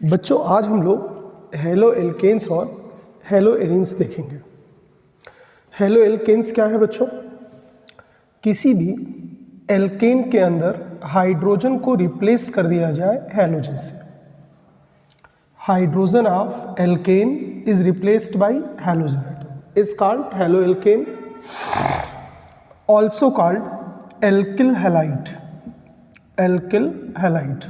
बच्चों आज हम लोग हेलो एल्केन्स और हेलो एरीन्स देखेंगे। हेलो एल्केन्स क्या है बच्चों? किसी भी एल्केन के अंदर हाइड्रोजन को रिप्लेस कर दिया जाए हैलोजन से। Hydrogen of alkene is replaced by halogen is called halo alkane, also called alkyl halide. Alkyl halide,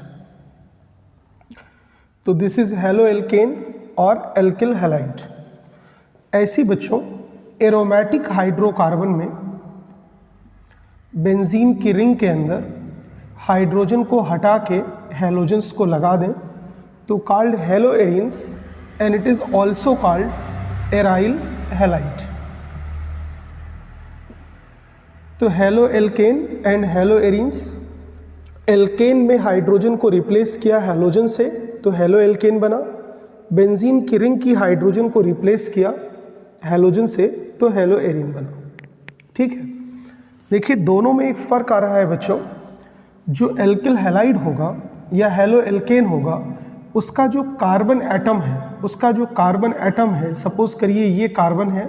तो दिस इज हेलो एल्केन और एल्किल हैलाइड। ऐसी बच्चों एरोमेटिक हाइड्रोकार्बन में बेंजीन की रिंग के अंदर हाइड्रोजन को हटा के हैलोजन्स को लगा दें तो called halo arenes and it is also called aryl halide. तो halo alkane and halo arenes, alkane में हाइड्रोजन को रिप्लेस किया हैलोजन से तो हेलो एल्केन बना, बेंजीन की रिंग की हाइड्रोजन को रिप्लेस किया हैलोजन से तो हेलो एरीन बना। ठीक है, देखिए दोनों में एक फ़र्क आ रहा है बच्चों। जो एल्किल हैलाइड होगा या हेलो एल्केन होगा उसका जो कार्बन एटम है, सपोज करिए ये कार्बन है,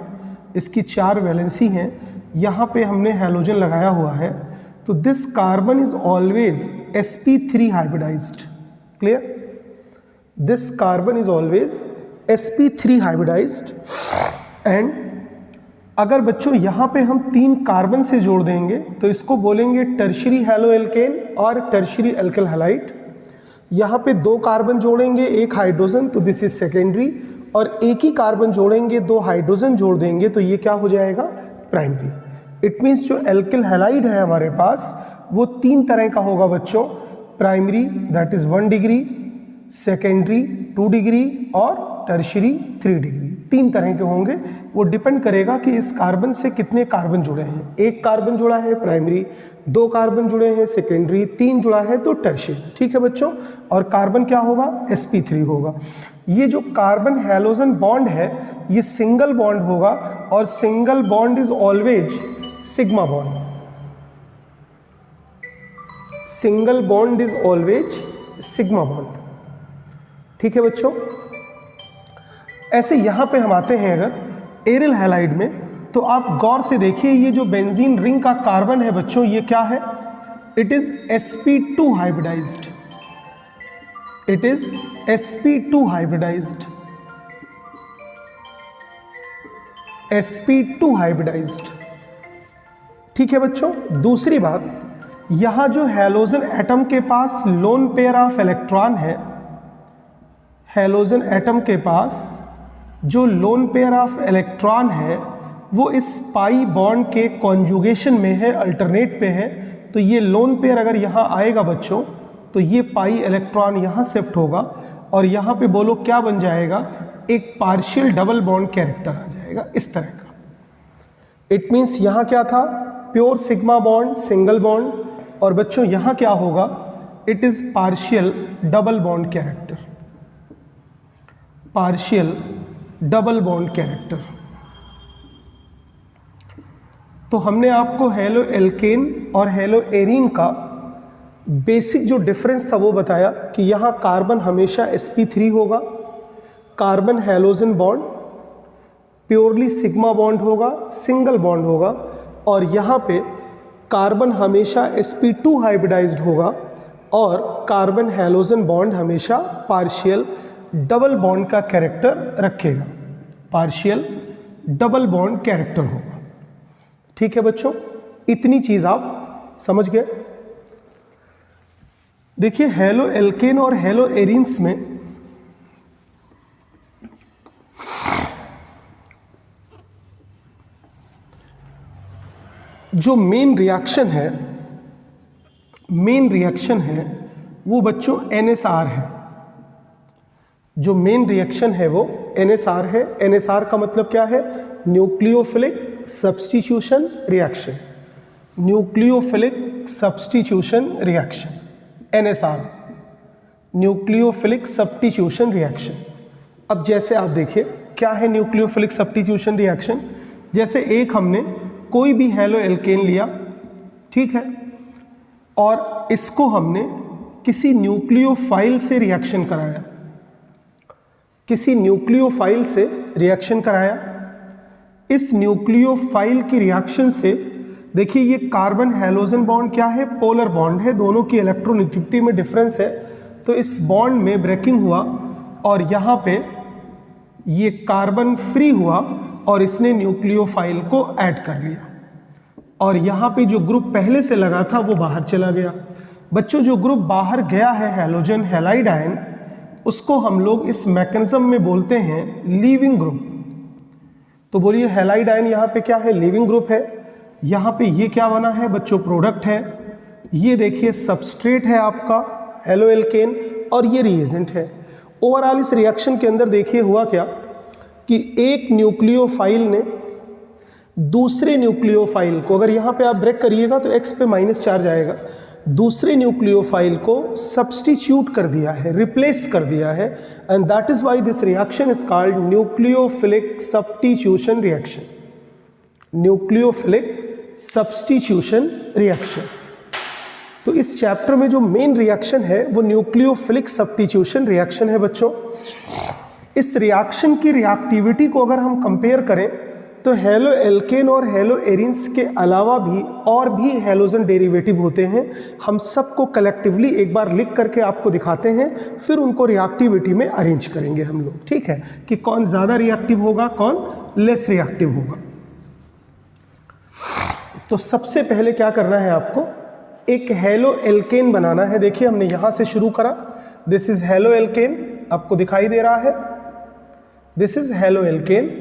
इसकी 4 वैलेंसी हैं, यहाँ पे हमने हैलोजन लगाया हुआ है तो this carbon is always sp3 hybridized. Clear? This carbon is always sp3 hybridized. And अगर बच्चों यहाँ पे हम 3 कार्बन से जोड़ देंगे तो इसको बोलेंगे टर्शरी हेलो एल्केन और टर्शरी एल्किल हैलाइड। यहाँ पे 2 कार्बन जोड़ेंगे 1 हाइड्रोजन तो दिस इज सेकेंडरी, और एक ही कार्बन जोड़ेंगे 2 हाइड्रोजन जोड़ देंगे तो ये क्या हो जाएगा? प्राइमरी। इट मीन्स जो एल्किल हैलाइड है हमारे पास वो 3 तरह का होगा बच्चों। Primary that is 1 degree, secondary 2 degree और टर्शरी 3 डिग्री। 3 तरह के होंगे। वो डिपेंड करेगा कि इस कार्बन से कितने कार्बन जुड़े हैं। 1 कार्बन जुड़ा है प्राइमरी, 2 कार्बन जुड़े हैं सेकेंडरी, 3 जुड़ा है तो टर्शरी। ठीक है बच्चों, और कार्बन क्या होगा? sp3 होगा। ये जो कार्बन हैलोजन बॉन्ड है ये सिंगल बॉन्ड होगा और single bond is always sigma bond. Single bond is always sigma bond. ठीक है बच्चों, ऐसे यहां पे हम आते हैं अगर एरिल हैलाइड में तो आप गौर से देखिए ये जो बेंजीन रिंग का कार्बन है बच्चों ये क्या है? It is sp2 hybridized. It is sp2 hybridized. sp2 hybridized. ठीक है बच्चों, दूसरी बात, यहां जो हैलोजन एटम के पास लोन पेयर ऑफ इलेक्ट्रॉन है, हैलोजन एटम के पास जो लोन पेयर ऑफ इलेक्ट्रॉन है वो इस पाई बॉन्ड के कॉन्जुगेशन में है, अल्टरनेट पे है। तो ये लोन पेयर अगर यहाँ आएगा बच्चों तो ये पाई इलेक्ट्रॉन यहाँ शिफ्ट होगा और यहाँ पे बोलो क्या बन जाएगा? एक पार्शियल डबल बॉन्ड कैरेक्टर आ जाएगा इस तरह का। इट मीन्स यहाँ क्या था? Pure sigma bond single bond, और बच्चों यहाँ क्या होगा? It is partial double bond character. Partial double bond character. तो हमने आपको हेलो एल्केन और हेलो एरीन का बेसिक जो डिफरेंस था वो बताया कि यहाँ कार्बन हमेशा sp3 होगा, carbon halogen bond purely sigma bond होगा, सिंगल बॉन्ड होगा, और यहाँ पे कार्बन हमेशा sp2 हाइब्रिडाइज्ड होगा और कार्बन हैलोजन बॉन्ड हमेशा पार्शियल डबल बॉन्ड का कैरेक्टर रखेगा। पार्शियल डबल बॉन्ड कैरेक्टर होगा। ठीक है बच्चों, इतनी चीज आप समझ गए। देखिए हेलो एल्केन और हेलो एरीन्स में जो मेन रिएक्शन है वो बच्चों NSR है। जो मेन रिएक्शन है वो NSR है। NSR का मतलब क्या है? Nucleophilic substitution reaction. Nucleophilic substitution reaction, NSR, nucleophilic substitution reaction. अब जैसे आप देखिए क्या है न्यूक्लियोफिलिक सब्स्टिट्यूशन रिएक्शन। जैसे एक हमने कोई भी हेलो एल्केन लिया, ठीक है, और इसको हमने किसी न्यूक्लियोफाइल से रिएक्शन कराया। किसी न्यूक्लियोफाइल से रिएक्शन कराया। इस न्यूक्लियोफाइल की रिएक्शन से देखिए ये कार्बन हैलोजन बॉन्ड क्या है, पोलर बॉन्ड है, दोनों की इलेक्ट्रोनेगेटिविटी में डिफरेंस है, तो इस बॉन्ड में ब्रेकिंग हुआ और यहाँ पे ये कार्बन फ्री हुआ और इसने न्यूक्लियोफाइल को ऐड कर लिया और यहाँ पे जो ग्रुप पहले से लगा था वो बाहर चला गया। बच्चों जो ग्रुप बाहर गया है हैलोजन हैलाइड आयन, उसको हम लोग इस मैकेनिज्म में बोलते हैं लीविंग ग्रुप। तो बोलिए हैलाइड आयन यहाँ पे क्या है, लीविंग ग्रुप है। यहाँ पे ये क्या बना है बच्चों, प्रोडक्ट है। ये देखिए सबस्ट्रेट है आपका हेलो एल्केन और ये रिएजेंट है। ओवरऑल इस रिएक्शन के अंदर देखिए हुआ क्या कि एक न्यूक्लियोफाइल ने दूसरे न्यूक्लियोफाइल को, अगर यहाँ पे आप ब्रेक करिएगा तो x पे माइनस चार्ज आएगा, दूसरे न्यूक्लियोफाइल को सब्स्टिट्यूट कर दिया है, रिप्लेस कर दिया है, and that is why this reaction is called nucleophilic substitution reaction. Nucleophilic substitution reaction. तो इस चैप्टर में जो मेन रिएक्शन है वो न्यूक्लियोफिलिक सब्स्टिट्यूशन रिएक्शन है बच्चों। इस रिएक्शन की रिएक्टिविटी को अगर हम कंपेयर करें तो हेलो एल्केन और हेलो एरिन्स के अलावा भी और भी हैलोजन डेरिवेटिव होते हैं। हम सबको कलेक्टिवली एक बार लिख करके आपको दिखाते हैं, फिर उनको रिएक्टिविटी में अरेंज करेंगे हम लोग, ठीक है, कि कौन ज़्यादा रिएक्टिव होगा, कौन लेस रिएक्टिव होगा। तो सबसे पहले क्या करना है आपको, एक हेलो एल्केन बनाना है। देखिए हमने यहाँ से शुरू करा, दिस इज हेलो एल्केन, आपको दिखाई दे रहा है, this is halo alkene,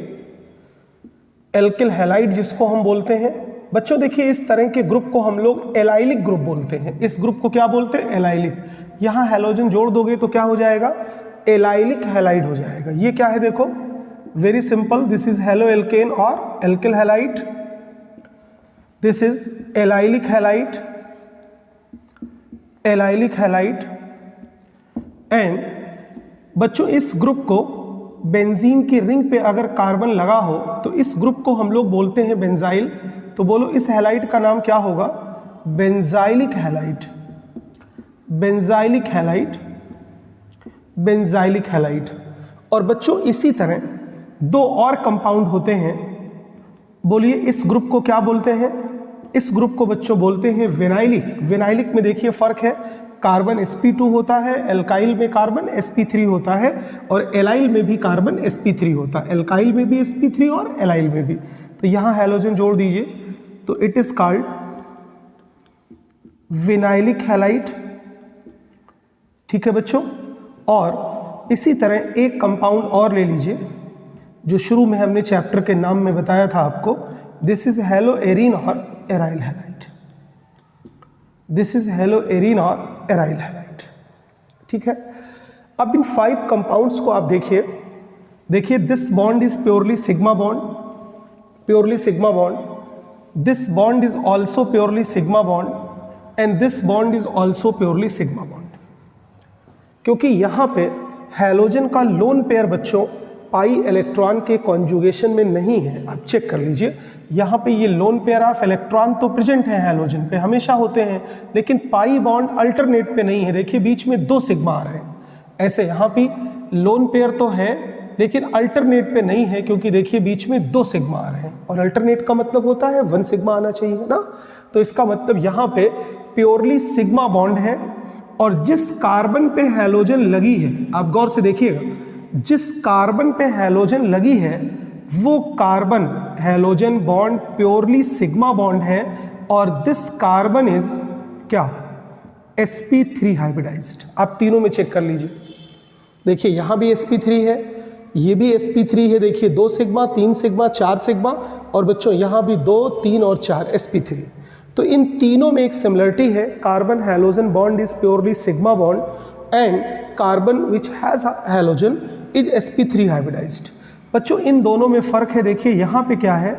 alkyl halide जिसको हम बोलते हैं। बच्चों देखिए इस तरह के ग्रुप को हम लोग एलाइलिक ग्रुप बोलते हैं। इस ग्रुप को क्या बोलते हैं, एलाइलिक। यहाँ हैलोजन जोड़ दोगे तो क्या हो जाएगा, एलाइलिक हैलाइड हो जाएगा। ये क्या है देखो, very simple, this is halo alkane और alkyl halide, this is allylic halide, allylic halide. And बच्चों इस ग्रुप को बेंजीन की रिंग पे अगर कार्बन लगा हो तो इस ग्रुप को हम लोग बोलते हैं बेंजाइल। तो बोलो इस हैलाइड का नाम क्या होगा, benzylic halide, benzylic halide, benzylic halide. और बच्चों इसी तरह दो और कंपाउंड होते हैं, बोलिए इस ग्रुप को क्या बोलते हैं, इस ग्रुप को बच्चों बोलते हैं विनाइलिक। विनाइलिक में देखिए फर्क है, कार्बन sp2 होता है, एल्काइल में कार्बन sp3 होता है और एलाइल में भी कार्बन sp3 होता है, एल्काइल में भी sp3 और एलाइल में भी। तो यहाँ हैलोजन जोड़ दीजिए तो it is called vinylic halide, ठीक है बच्चों। और इसी तरह एक कंपाउंड और ले लीजिए जो शुरू में हमने चैप्टर के नाम में बताया था आपको, दिस इज हेलो एरीन और aryl halide, this is hello arene और एराइल हैलाइड, ठीक है। अब इन 5 कंपाउंड्स को आप देखिए, देखिए this bond is purely sigma bond, purely sigma bond, this bond is also purely sigma bond and this bond is also purely sigma bond. क्योंकि यहाँ पे हैलोजन का लोन पेयर बच्चों पाई इलेक्ट्रॉन के कॉन्जुगेशन में नहीं है। आप चेक कर लीजिए, यहाँ पे ये लोन पेयर ऑफ इलेक्ट्रॉन तो प्रेजेंट है हैलोजन पे, हमेशा होते हैं, लेकिन पाई बॉन्ड अल्टरनेट पे नहीं है। देखिए बीच में 2 सिग्मा आ रहे हैं, ऐसे यहाँ पे लोन पेयर तो है लेकिन अल्टरनेट पे नहीं है, क्योंकि देखिए बीच में 2 सिग्मा आ रहे हैं और अल्टरनेट का मतलब होता है 1 सिग्मा आना चाहिए ना। तो इसका मतलब यहाँ पे प्योरली सिग्मा बॉन्ड है और जिस कार्बन पे हैलोजन लगी है, आप गौर से देखिएगा, जिस कार्बन पे हैलोजन लगी है वो carbon halogen bond purely sigma bond है और दिस कार्बन इज क्या, sp3 हाइब्रिडाइज्ड। आप तीनों में चेक कर लीजिए, देखिए यहाँ भी sp3 है, ये भी sp3 है, देखिए 2 सिग्मा, 3 सिग्मा, 4 सिग्मा और बच्चों यहाँ भी 2, 3 और 4 sp3। तो इन तीनों में एक सिमिलरिटी है, carbon halogen bond is purely sigma bond and carbon which has halogen is sp3 hybridized. बच्चों इन दोनों में फ़र्क है, देखिए यहाँ पे क्या है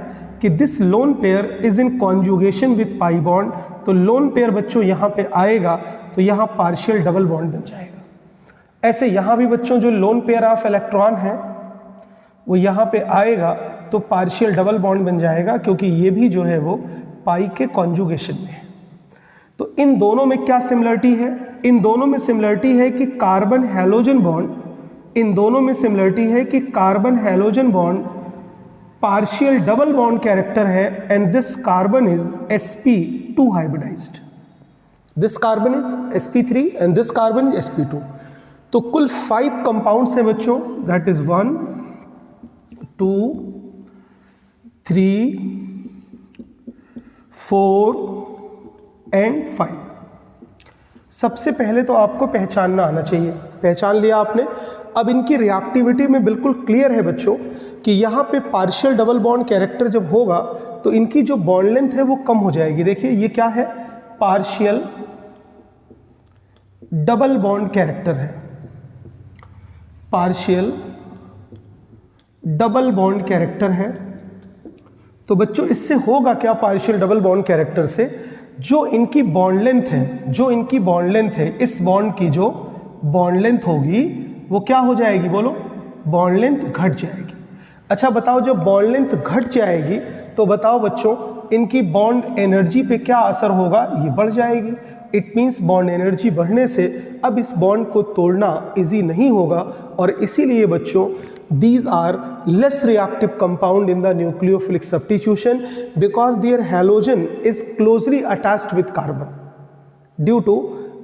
कि this lone pair is in conjugation with pi bond. तो लोन पेयर बच्चों यहाँ पे आएगा तो यहाँ पार्शियल डबल बॉन्ड बन जाएगा। ऐसे यहाँ भी बच्चों जो लोन पेयर ऑफ इलेक्ट्रॉन है वो यहाँ पे आएगा तो पार्शियल डबल बॉन्ड बन जाएगा, क्योंकि ये भी जो है वो पाई के कॉन्जुगेशन में है। तो इन दोनों में क्या सिमिलरिटी है, इन दोनों में सिमिलरिटी है कि कार्बन हैलोजन बॉन्ड इन दोनों में सिमिलरिटी है कि carbon halogen bond partial double bond character है and this carbon is sp2 hybridized, this carbon is sp3 and this carbon is sp2। तो कुल 5 कंपाउंड्स हैं बच्चों, दैट इज 1 2 3 4 एंड 5। सबसे पहले तो आपको पहचानना आना चाहिए, पहचान लिया आपने। अब इनकी रिएक्टिविटी में बिल्कुल क्लियर है बच्चों कि यहाँ पे पार्शियल डबल बॉन्ड कैरेक्टर जब होगा तो इनकी जो बॉन्ड लेंथ है वो कम हो जाएगी। देखिए ये क्या है, पार्शियल डबल बॉन्ड कैरेक्टर है, पार्शियल डबल बॉन्ड कैरेक्टर है। तो बच्चों इससे होगा क्या, पार्शियल डबल बॉन्ड कैरेक्टर से जो इनकी बॉन्ड लेंथ है, जो इनकी बॉन्ड लेंथ है, इस बॉन्ड की जो बॉन्ड लेंथ होगी वो क्या हो जाएगी, बोलो, बॉन्ड लेंथ घट जाएगी। अच्छा बताओ, जब बॉन्ड लेंथ घट जाएगी तो बताओ बच्चों इनकी बॉन्ड एनर्जी पे क्या असर होगा, ये बढ़ जाएगी। इट मीन्स बॉन्ड एनर्जी बढ़ने से अब इस बॉन्ड को तोड़ना इजी नहीं होगा और इसीलिए बच्चों these are less reactive compound in the nucleophilic substitution because their halogen is closely attached with carbon due to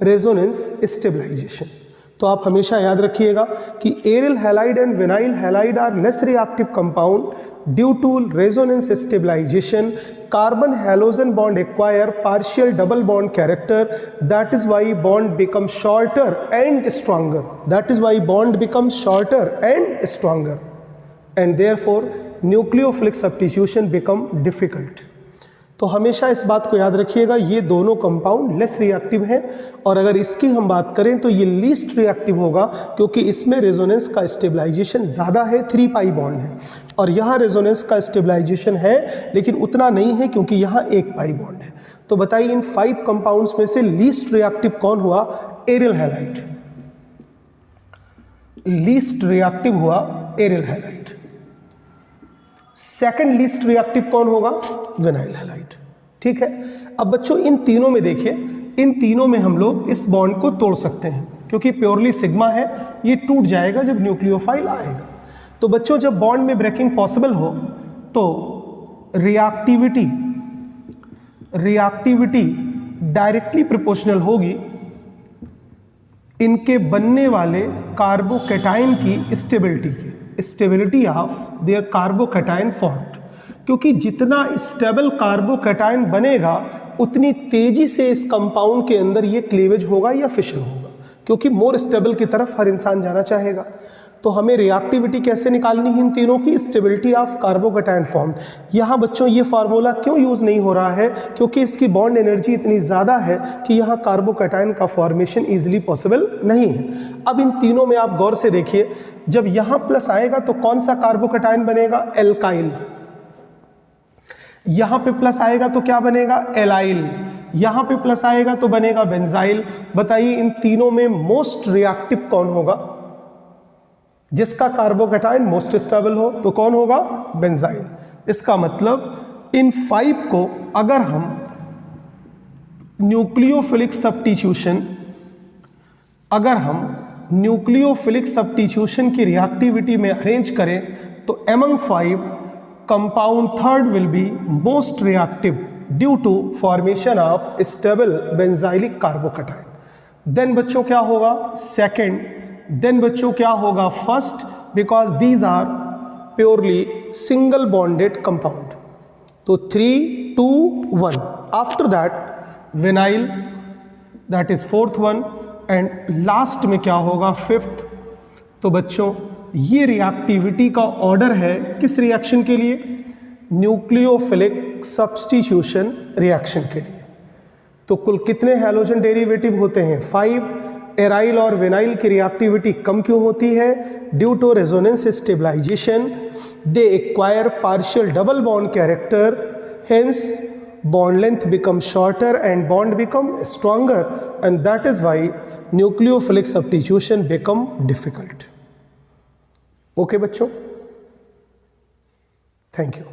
resonance stabilization। तो आप हमेशा याद रखिएगा कि aryl halide and vinyl halide are less reactive compound due to resonance stabilization. Carbon halogen bond acquire partial double bond character, that is why bond become shorter and stronger, that is why bond become shorter and stronger and therefore nucleophilic substitution become difficult. तो हमेशा इस बात को याद रखिएगा, ये दोनों compound less reactive हैं और अगर इसकी हम बात करें तो ये लीस्ट रिएक्टिव होगा क्योंकि इसमें रेजोनेंस का स्टेबलाइजेशन ज़्यादा है, 3 पाई बॉन्ड है, और यहाँ रेजोनेंस का स्टेबलाइजेशन है लेकिन उतना नहीं है क्योंकि यहाँ 1 पाई बॉन्ड है। तो बताइए इन 5 कंपाउंड्स में से लीस्ट रिएक्टिव कौन हुआ, एरिल हैलाइड। लीस्ट रिएक्टिव हुआ aryl halide. Second least reactive कौन होगा, विनाइल हैलाइड। ठीक है, अब बच्चों इन तीनों में देखिए, इन तीनों में हम लोग इस बॉन्ड को तोड़ सकते हैं क्योंकि प्योरली सिग्मा है, ये टूट जाएगा जब न्यूक्लियोफाइल आएगा। तो बच्चों जब बॉन्ड में ब्रेकिंग पॉसिबल हो तो रिएक्टिविटी डायरेक्टली प्रोपोर्शनल होगी इनके बनने वाले कार्बोकैटायन की stability of their carbocation formed, क्योंकि जितना स्टेबल कार्बोकैटायन बनेगा उतनी तेजी से इस कंपाउंड के अंदर ये क्लीवेज होगा या फिशन होगा, क्योंकि मोर स्टेबल की तरफ हर इंसान जाना चाहेगा। तो हमें रिएक्टिविटी कैसे निकालनी है इन तीनों की, स्टेबिलिटी ऑफ कार्बोकैटायन फॉर्म। यहाँ बच्चों ये फार्मूला क्यों यूज़ नहीं हो रहा है, क्योंकि इसकी बॉन्ड एनर्जी इतनी ज़्यादा है कि यहाँ कार्बोकैटायन का फॉर्मेशन इजीली पॉसिबल नहीं है। अब इन तीनों में आप गौर से देखिए, जब यहाँ प्लस आएगा तो कौन सा कार्बोकैटायन बनेगा, एल्काइल। यहाँ पे प्लस आएगा तो क्या बनेगा, एलाइल। यहाँ पे प्लस आएगा तो बनेगा बेंजाइल। बताइए इन तीनों में मोस्ट रिएक्टिव कौन होगा, जिसका कार्बोकैटायन मोस्ट स्टेबल हो, तो कौन होगा, बेंजाइल। इसका मतलब इन 5 को अगर हम न्यूक्लियोफिलिक सब्स्टिट्यूशन की रिएक्टिविटी में अरेंज करें तो among 5 compound third will be most reactive due to formation of stable benzylic carbocation. Then बच्चों क्या होगा, सेकेंड। देन बच्चों क्या होगा, first, because these are purely single bonded compound. तो 3 2 1। After that vinyl, that is 4th one, and last में क्या होगा, 5th। तो बच्चों ये रिएक्टिविटी का ऑर्डर है किस रिएक्शन के लिए, न्यूक्लियोफिलिक सब्स्टिट्यूशन रिएक्शन के लिए। तो कुल कितने हैलोजन डेरिवेटिव होते हैं, 5। एराइल और विनाइल की रिएक्टिविटी कम क्यों होती है, due to resonance stabilization they acquire partial double bond character, hence bond length becomes shorter and bond become stronger, and that is why nucleophilic substitution become difficult. Okay बच्चों, thank you.